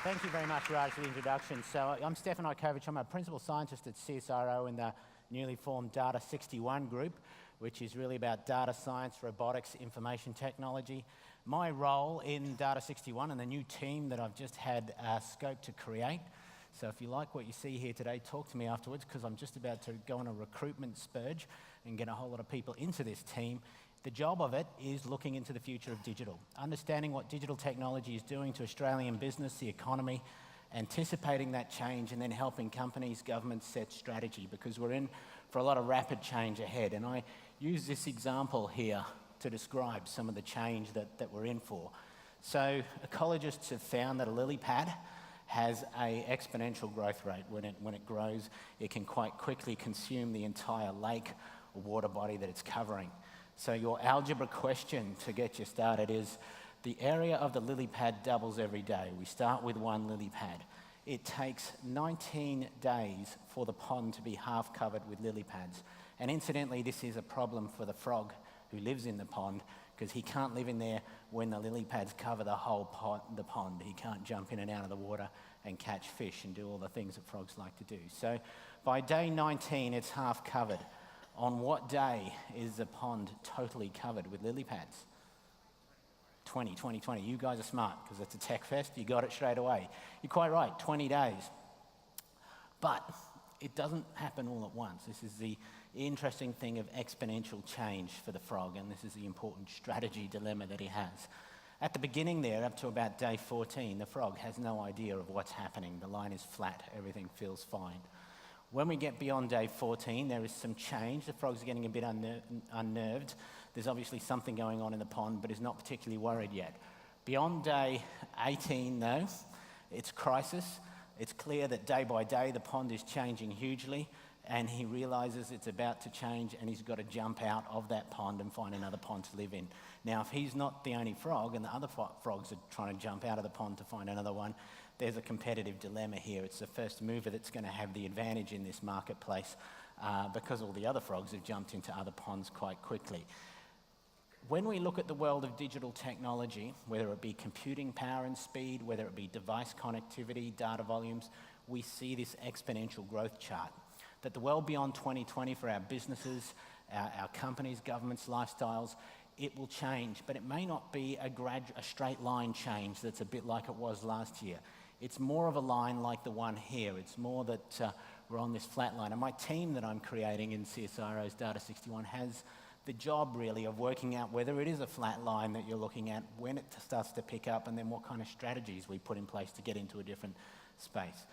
Thank you very much, Raj, for the introduction. So I'm Stefan Hajkowicz. I'm a principal scientist at CSIRO in the newly formed Data 61 group, which is really about data science, robotics, information technology. My role in Data 61 and the new team that I've just had scope to create. So if you like what you see here today, talk to me afterwards, because I'm just about to go on a recruitment spurge and get a whole lot of people into this team. The job of it is looking into the future of digital, understanding what digital technology is doing to Australian business, the economy, anticipating that change, and then helping companies, governments set strategy, because we're in for a lot of rapid change ahead. And I use this example here to describe some of the change that we're in for. So ecologists have found that a lily pad has an exponential growth rate. When it grows, it can quite quickly consume the entire lake or water body that it's covering. So your algebra question to get you started is, the area of the lily pad doubles every day. We start with one lily pad. It takes 19 days for the pond to be half covered with lily pads. And incidentally, this is a problem for the frog who lives in the pond, because he can't live in there when the lily pads cover the whole pond. He can't jump in and out of the water and catch fish and do all the things that frogs like to do. So by day 19, it's half covered. On what day is the pond totally covered with lily pads? 20. You guys are smart, because it's a tech fest. You got it straight away. You're quite right, 20 days. But it doesn't happen all at once. This is the interesting thing of exponential change for the frog, and this is the important strategy dilemma that he has. At the beginning there, up to about day 14, the frog has no idea of what's happening. The line is flat, everything feels fine. When we get beyond day 14, there is some change. The frogs are getting a bit unnerved. There's obviously something going on in the pond, but is not particularly worried yet. Beyond day 18, though, it's crisis. It's clear that day by day the pond is changing hugely, and he realizes it's about to change, and he's got to jump out of that pond and find another pond to live in. Now, if he's not the only frog, and the other frogs are trying to jump out of the pond to find another one, there's a competitive dilemma here. It's the first mover that's going to have the advantage in this marketplace, because all the other frogs have jumped into other ponds quite quickly. When we look at the world of digital technology, whether it be computing power and speed, whether it be device connectivity, data volumes, we see this exponential growth chart. That the world beyond 2020 for our businesses, our companies, governments, lifestyles, it will change, but it may not be a straight line change that's a bit like it was last year. It's more of a line like the one here. It's more that we're on this flat line. And my team that I'm creating in CSIRO's Data 61 has the job really of working out whether it is a flat line that you're looking at, when it starts to pick up, and then what kind of strategies we put in place to get into a different space.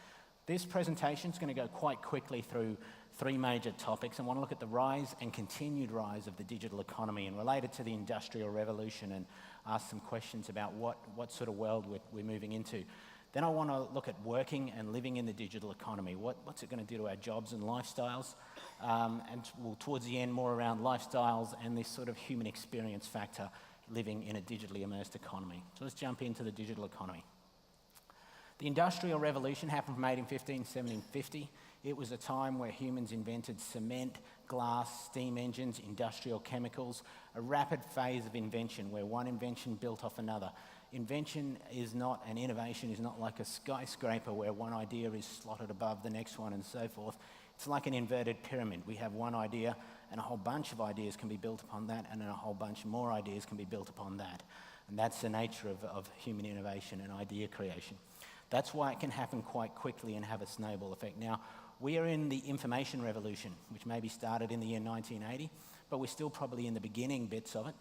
This presentation is going to go quite quickly through three major topics. I want to look at the rise and continued rise of the digital economy and relate it to the Industrial Revolution, and ask some questions about what sort of world we're moving into. Then I want to look at working and living in the digital economy. What's it going to do to our jobs and lifestyles? And we'll, towards the end, more around lifestyles and this sort of human experience factor living in a digitally immersed economy. So let's jump into the digital economy. The Industrial Revolution happened from 1815 to 1750. It was a time where humans invented cement, glass, steam engines, industrial chemicals, a rapid phase of invention where one invention built off another. Invention is not, and innovation is not like a skyscraper where one idea is slotted above the next one and so forth. It's like an inverted pyramid. We have one idea and a whole bunch of ideas can be built upon that, and then a whole bunch more ideas can be built upon that. And that's the nature of human innovation and idea creation. That's why it can happen quite quickly and have a snowball effect. Now, we are in the information revolution, which maybe started in the year 1980, but we're still probably in the beginning bits of it.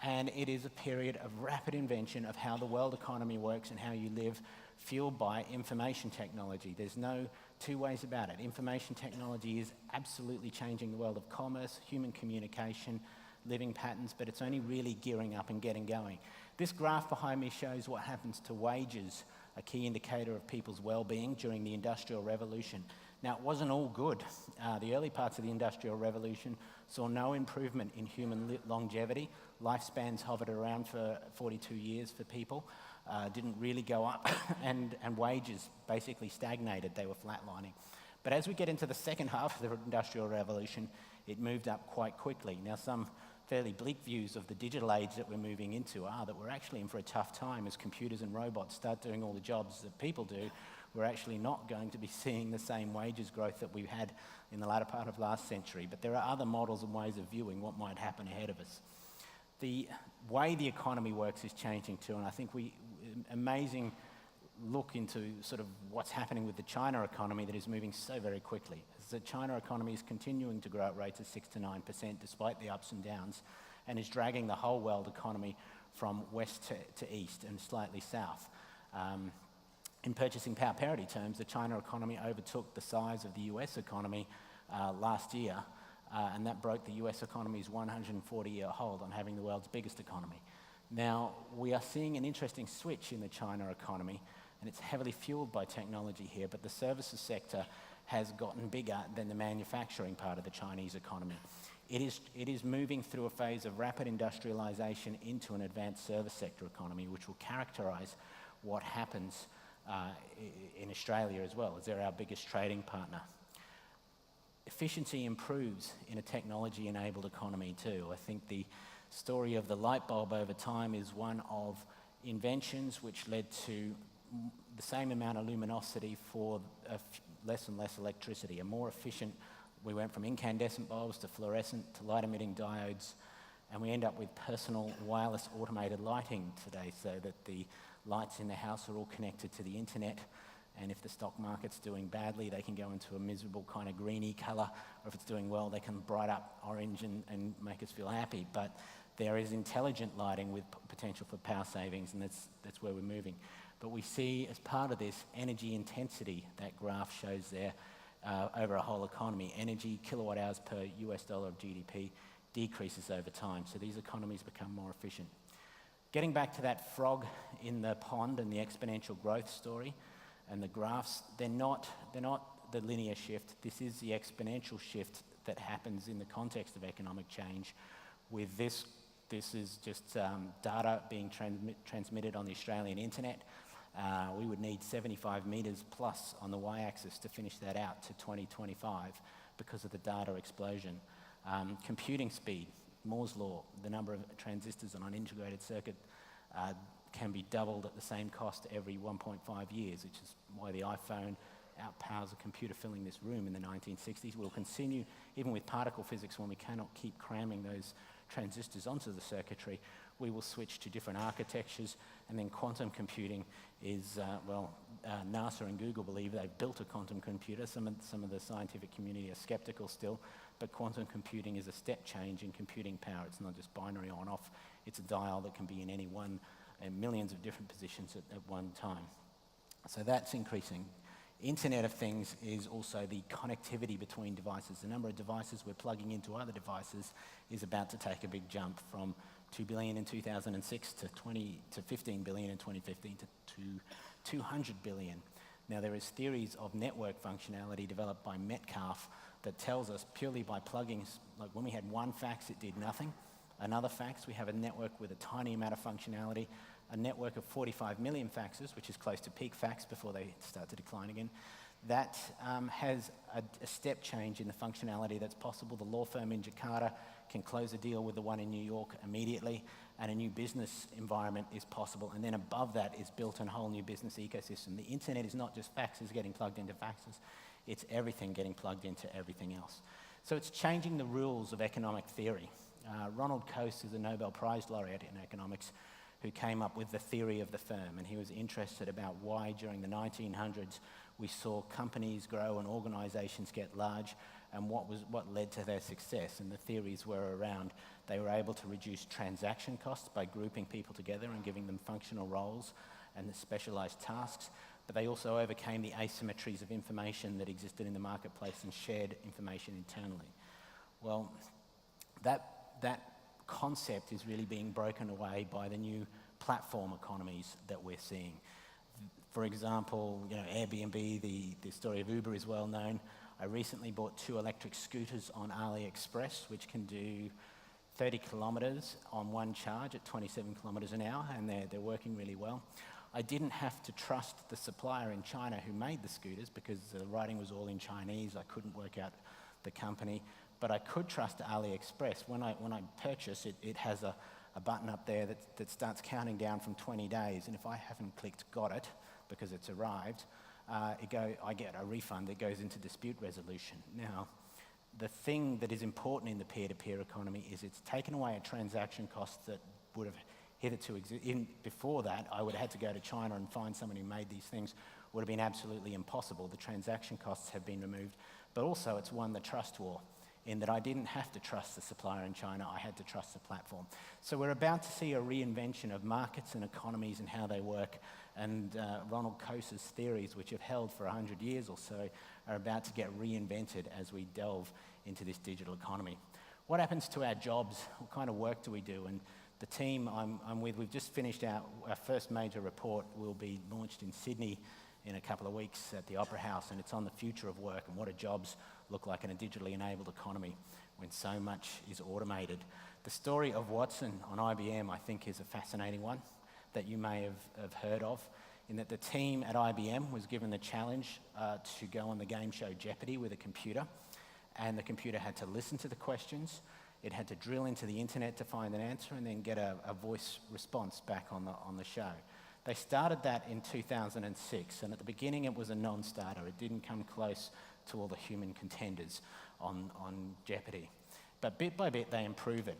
And it is a period of rapid invention of how the world economy works and how you live, fueled by information technology. There's no two ways about it. Information technology is absolutely changing the world of commerce, human communication, living patterns, but it's only really gearing up and getting going. This graph behind me shows what happens to wages, a key indicator of people's well-being during the Industrial Revolution. Now, it wasn't all good. The early parts of the Industrial Revolution saw no improvement in human longevity. Lifespans hovered around for 42 years for people, didn't really go up, and wages basically stagnated. They were flatlining. But as we get into the second half of the Industrial Revolution, it moved up quite quickly. Now, some fairly bleak views of the digital age that we're moving into are that we're actually in for a tough time as computers and robots start doing all the jobs that people do. We're actually not going to be seeing the same wages growth that we've had in the latter part of last century. But there are other models and ways of viewing what might happen ahead of us. The way the economy works is changing too, and I think amazing look into sort of what's happening with the China economy that is moving so very quickly. The China economy is continuing to grow at rates of 6 to 9% despite the ups and downs, and is dragging the whole world economy from west to east and slightly south. In purchasing power parity terms, the China economy overtook the size of the US economy last year, and that broke the US economy's 140-year hold on having the world's biggest economy. Now, we are seeing an interesting switch in the China economy, and it's heavily fueled by technology here, but the services sector has gotten bigger than the manufacturing part of the Chinese economy. It is moving through a phase of rapid industrialization into an advanced service sector economy, which will characterize what happens in Australia as well, as they're our biggest trading partner. Efficiency improves in a technology-enabled economy too. I think the story of the light bulb over time is one of inventions which led to the same amount of luminosity for less and less electricity, a more efficient. We went from incandescent bulbs to fluorescent to light-emitting diodes, and we end up with personal wireless automated lighting today, so that the lights in the house are all connected to the internet, and if the stock market's doing badly, they can go into a miserable kind of greeny colour, or if it's doing well, they can bright up orange and make us feel happy. But there is intelligent lighting with potential for power savings, and that's where we're moving. But we see, as part of this, energy intensity, that graph shows there, over a whole economy. Energy kilowatt hours per US dollar of GDP decreases over time, so these economies become more efficient. Getting back to that frog in the pond and the exponential growth story, and the graphs, they're not the linear shift. This is the exponential shift that happens in the context of economic change. With this is just data being transmitted on the Australian internet. We would need 75 metres plus on the y-axis to finish that out to 2025 because of the data explosion. Computing speed, Moore's law, the number of transistors on an integrated circuit can be doubled at the same cost every 1.5 years, which is why the iPhone outpowers a computer filling this room in the 1960s. We'll continue, even with particle physics, when we cannot keep cramming those transistors onto the circuitry, we will switch to different architectures. And then quantum computing is, NASA and Google believe they've built a quantum computer. Some of the scientific community are skeptical still, but quantum computing is a step change in computing power. It's not just binary on-off, it's a dial that can be in any one, and millions of different positions at one time. So that's increasing. Internet of Things is also the connectivity between devices. The number of devices we're plugging into other devices is about to take a big jump from 2 billion in 2006 to 15 billion in 2015 to 200 billion. Now, there is theories of network functionality developed by Metcalfe that tells us purely by plugging, like when we had one fax, it did nothing. Another fax, we have a network with a tiny amount of functionality, a network of 45 million faxes, which is close to peak fax before they start to decline again. That has a step change in the functionality that's possible. The law firm in Jakarta can close a deal with the one in New York immediately, and a new business environment is possible. And then above that is built a whole new business ecosystem. The internet is not just faxes getting plugged into faxes, it's everything getting plugged into everything else. So it's changing the rules of economic theory. Ronald Coase is a Nobel Prize laureate in economics who came up with the theory of the firm, and he was interested about why during the 1900s we saw companies grow and organizations get large, and what led to their success. And the theories were around, they were able to reduce transaction costs by grouping people together and giving them functional roles and the specialized tasks, but they also overcame the asymmetries of information that existed in the marketplace and shared information internally. Well, that concept is really being broken away by the new platform economies that we're seeing. For example, Airbnb, the story of Uber is well known. I recently bought 2 electric scooters on AliExpress, which can do 30 kilometers on one charge at 27 kilometers an hour, and they're working really well. I didn't have to trust the supplier in China who made the scooters because the writing was all in Chinese. I couldn't work out the company. but I could trust AliExpress. When I purchase, it has a button up there that starts counting down from 20 days, and if I haven't clicked got it because it's arrived, I get a refund that goes into dispute resolution. Now, the thing that is important in the peer-to-peer economy is it's taken away a transaction cost that would have hitherto existed. Before that, I would have had to go to China and find someone who made these things. Would have been absolutely impossible. The transaction costs have been removed, but also it's won the trust war in that I didn't have to trust the supplier in China, I had to trust the platform. So we're about to see a reinvention of markets and economies and how they work, and Ronald Coase's theories, which have held for 100 years or so, are about to get reinvented as we delve into this digital economy. What happens to our jobs? What kind of work do we do? And the team I'm with, we've just finished our first major report, will be launched in Sydney in a couple of weeks at the Opera House, and it's on the future of work and what do jobs look like in a digitally enabled economy when so much is automated. The story of Watson on IBM, I think, is a fascinating one that you may have heard of, in that the team at IBM was given the challenge to go on the game show Jeopardy with a computer, and the computer had to listen to the questions, it had to drill into the internet to find an answer, and then get a voice response back on the show. They started that in 2006, and at the beginning it was a non-starter. It didn't come close to all the human contenders on Jeopardy. But bit by bit they improve it.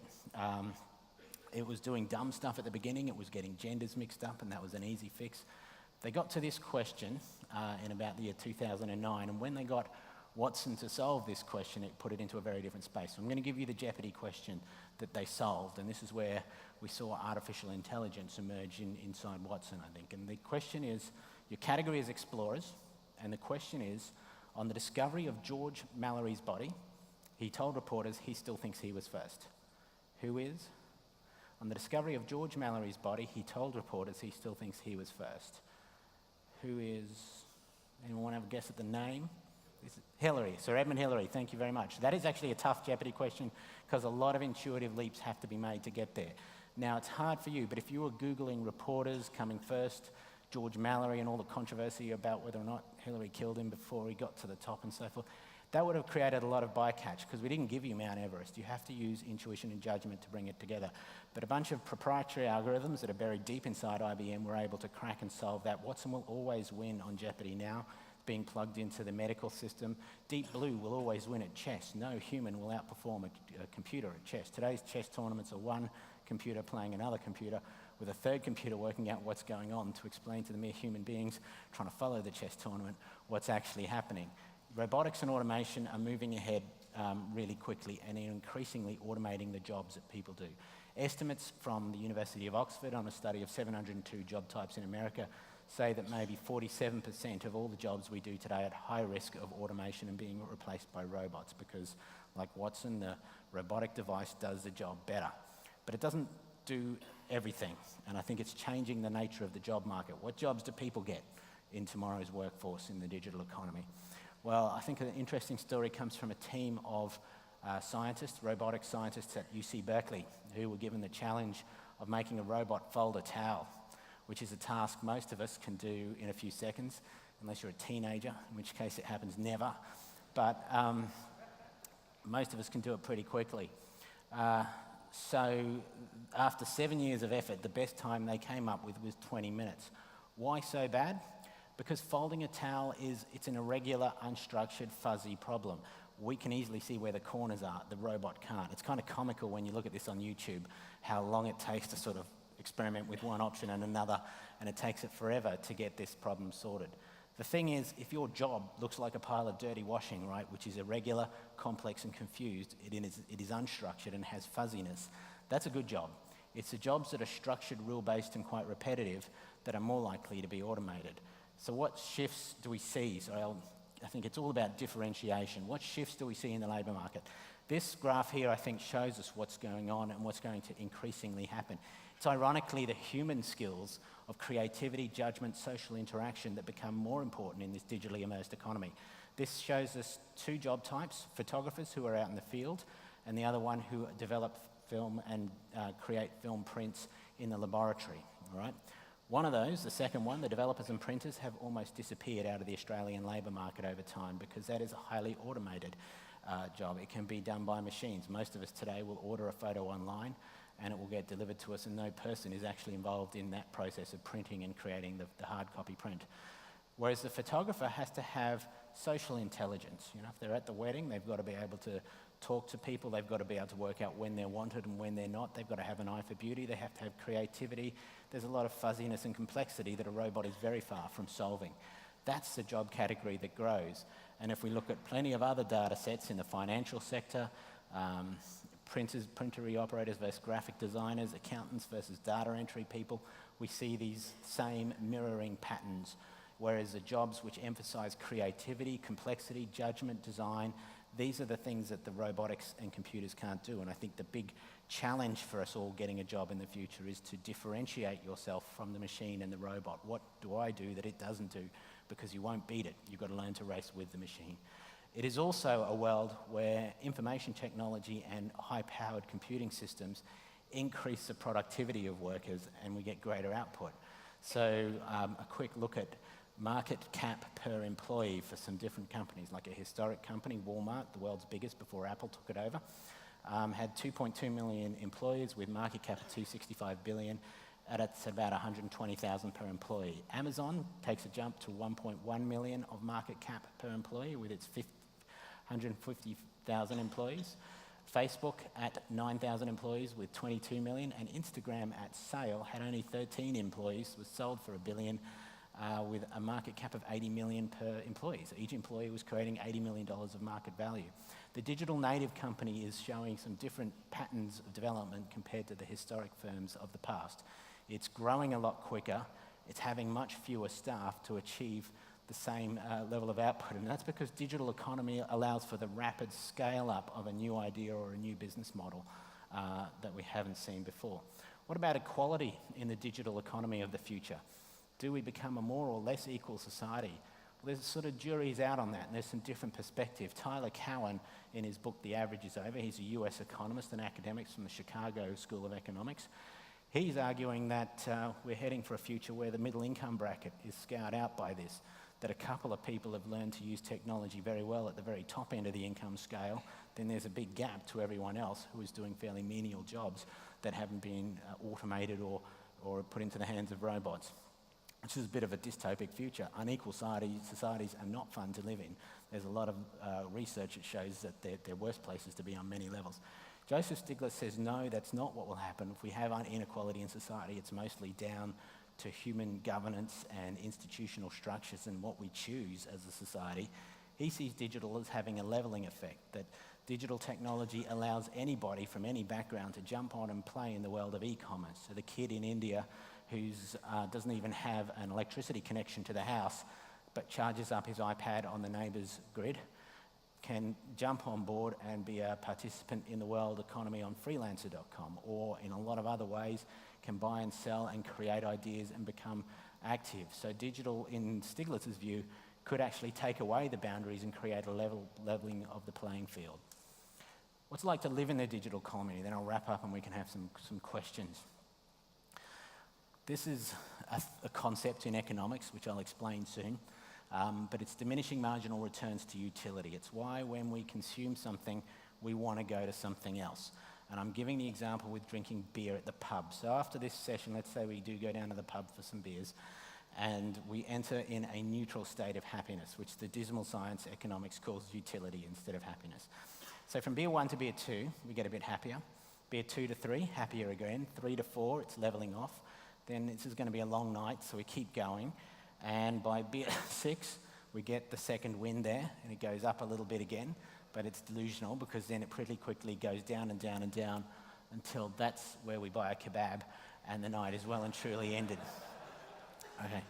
It was doing dumb stuff at the beginning, it was getting genders mixed up, and that was an easy fix. They got to this question in about the year 2009, and when they got Watson to solve this question, it put it into a very different space. So I'm going to give you the Jeopardy question that they solved, and this is where we saw artificial intelligence emerge inside Watson, I think. And the question is, your category is explorers, and the question is, on the discovery of George Mallory's body, he told reporters he still thinks he was first. Who is? On the discovery of George Mallory's body, he told reporters he still thinks he was first. Who is? Anyone want to have a guess at the name? Hillary, Sir Edmund Hillary, thank you very much. That is actually a tough Jeopardy question because a lot of intuitive leaps have to be made to get there. Now, it's hard for you, but if you were Googling reporters coming first, George Mallory and all the controversy about whether or not Hillary killed him before he got to the top and so forth, that would have created a lot of bycatch because we didn't give you Mount Everest. You have to use intuition and judgment to bring it together. But a bunch of proprietary algorithms that are buried deep inside IBM were able to crack and solve that. Watson will always win on Jeopardy now, being plugged into the medical system. Deep Blue will always win at chess. No human will outperform a computer at chess. Today's chess tournaments are one computer playing another computer with a third computer working out what's going on to explain to the mere human beings trying to follow the chess tournament what's actually happening. Robotics and automation are moving ahead really quickly and are increasingly automating the jobs that people do. Estimates from the University of Oxford on a study of 702 job types in America say that maybe 47% of all the jobs we do today are at high risk of automation and being replaced by robots because, like Watson, the robotic device does the job better. But it doesn't do everything, and I think it's changing the nature of the job market. What jobs do people get in tomorrow's workforce in the digital economy? Well, I think an interesting story comes from a team of scientists, robotic scientists at UC Berkeley, who were given the challenge of making a robot fold a towel, which is a task most of us can do in a few seconds, unless you're a teenager, in which case it happens never. But most of us can do it pretty quickly. So after 7 years of effort, the best time they came up with was 20 minutes. Why so bad? Because folding a towel it's an irregular, unstructured, fuzzy problem. We can easily see where the corners are, the robot can't. It's kind of comical when you look at this on YouTube, how long it takes to sort of experiment with one option and another, and it takes it forever to get this problem sorted. The thing is, if your job looks like a pile of dirty washing, right, which is irregular, complex and confused, it is unstructured and has fuzziness, that's a good job. It's the jobs that are structured, rule-based and quite repetitive that are more likely to be automated. So what shifts do we see? So I think it's all about differentiation. What shifts do we see in the labour market? This graph here, I think, shows us what's going on and what's going to increasingly happen. It's ironically the human skills of creativity, judgment, social interaction that become more important in this digitally immersed economy. This shows us two job types, photographers who are out in the field, and the other one who develop film and create film prints in the laboratory, all right? One of those, the second one, the developers and printers, have almost disappeared out of the Australian labour market over time because that is highly automated. job. It can be done by machines. Most of us today will order a photo online and it will get delivered to us, and no person is actually involved in that process of printing and creating the hard copy print. Whereas the photographer has to have social intelligence. You know, if they're at the wedding, they've got to be able to talk to people, they've got to be able to work out when they're wanted and when they're not, they've got to have an eye for beauty, they have to have creativity. There's a lot of fuzziness and complexity that a robot is very far from solving. That's the job category that grows. And if we look at plenty of other data sets in the financial sector, printery operators versus graphic designers, accountants versus data entry people, we see these same mirroring patterns. Whereas the jobs which emphasize creativity, complexity, judgment, design, these are the things that the robotics and computers can't do. And I think the big challenge for us all getting a job in the future is to differentiate yourself from the machine and the robot. What do I do that it doesn't do? Because you won't beat it. You've got to learn to race with the machine. It is also a world where information technology and high-powered computing systems increase the productivity of workers and we get greater output. So a quick look at market cap per employee for some different companies, like a historic company, Walmart, the world's biggest before Apple took it over, had 2.2 million employees with market cap of 265 billion, and it's about 120,000 per employee. Amazon takes a jump to 1.1 million of market cap per employee with its 150,000 employees. Facebook at 9,000 employees with 22 million, and Instagram at sale had only 13 employees, was sold for $1 billion with a market cap of 80 million per employee. So each employee was creating $80 million of market value. The digital native company is showing some different patterns of development compared to the historic firms of the past. It's growing a lot quicker. It's having much fewer staff to achieve the same level of output, and that's because digital economy allows for the rapid scale up of a new idea or a new business model that we haven't seen before. What about equality in the digital economy of the future? Do we become a more or less equal society? Well, there's sort of jury's out on that, and there's some different perspective. Tyler Cowen, in his book, The Average is Over, he's a US economist and academic from the Chicago School of Economics. He's arguing that we're heading for a future where the middle income bracket is scoured out by this, that a couple of people have learned to use technology very well at the very top end of the income scale, then there's a big gap to everyone else who is doing fairly menial jobs that haven't been automated or put into the hands of robots. Which is a bit of a dystopic future. Unequal societies are not fun to live in. There's a lot of research that shows that they're worse places to be on many levels. Joseph Stiglitz says, no, that's not what will happen. If we have inequality in society, it's mostly down to human governance and institutional structures and what we choose as a society. He sees digital as having a leveling effect, that digital technology allows anybody from any background to jump on and play in the world of e-commerce. So the kid in India who doesn't even have an electricity connection to the house, but charges up his iPad on the neighbour's grid, can jump on board and be a participant in the world economy on freelancer.com, or in a lot of other ways can buy and sell and create ideas and become active. So digital, in Stiglitz's view, could actually take away the boundaries and create a leveling of the playing field. What's it like to live in the digital economy? Then I'll wrap up and we can have some questions. This is a concept in economics, which I'll explain soon, but it's diminishing marginal returns to utility. It's why when we consume something, we want to go to something else. And I'm giving the example with drinking beer at the pub. So after this session, let's say we do go down to the pub for some beers, and we enter in a neutral state of happiness, which the dismal science economics calls utility instead of happiness. So from beer 1 to beer 2, we get a bit happier. Beer 2 to 3, happier again. 3 to 4, it's leveling off. Then this is going to be a long night, so we keep going. And by beer 6, we get the second wind there, and it goes up a little bit again, but it's delusional because then it pretty quickly goes down and down and down until that's where we buy a kebab, and the night is well and truly ended. Okay.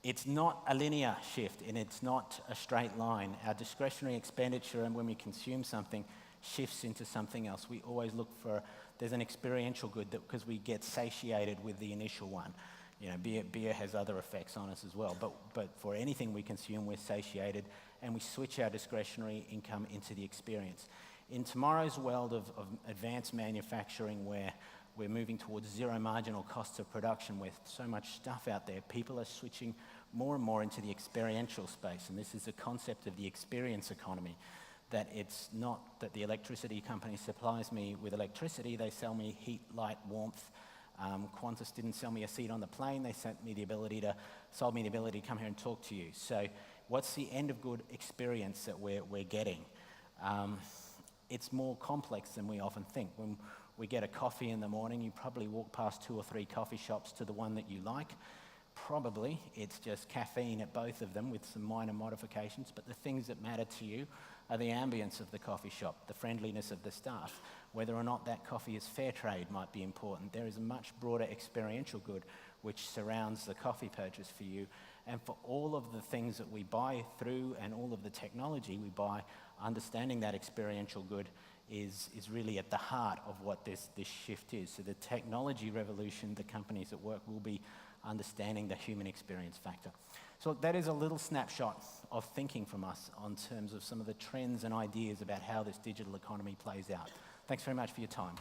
It's not a linear shift, and it's not a straight line. Our discretionary expenditure, and when we consume something, shifts into something else. We always look for, there's an experiential good that because we get satiated with the initial one. You know, beer has other effects on us as well, but for anything we consume, we're satiated, and we switch our discretionary income into the experience. In tomorrow's world of advanced manufacturing, where we're moving towards zero marginal costs of production with so much stuff out there, people are switching more and more into the experiential space, and this is the concept of the experience economy. that it's not that the electricity company supplies me with electricity, they sell me heat, light, warmth. Qantas didn't sell me a seat on the plane, they sold me the ability to come here and talk to you. So what's the end of good experience that we're getting? It's more complex than we often think. When we get a coffee in the morning, you probably walk past 2 or 3 coffee shops to the one that you like. Probably it's just caffeine at both of them with some minor modifications, but the things that matter to you are the ambience of the coffee shop, the friendliness of the staff. Whether or not that coffee is fair trade might be important. There is a much broader experiential good which surrounds the coffee purchase for you. And for all of the things that we buy through and all of the technology we buy, understanding that experiential good is really at the heart of what this shift is. So the technology revolution, the companies at work will be understanding the human experience factor. So that is a little snapshot of thinking from us on terms of some of the trends and ideas about how this digital economy plays out. Thanks very much for your time.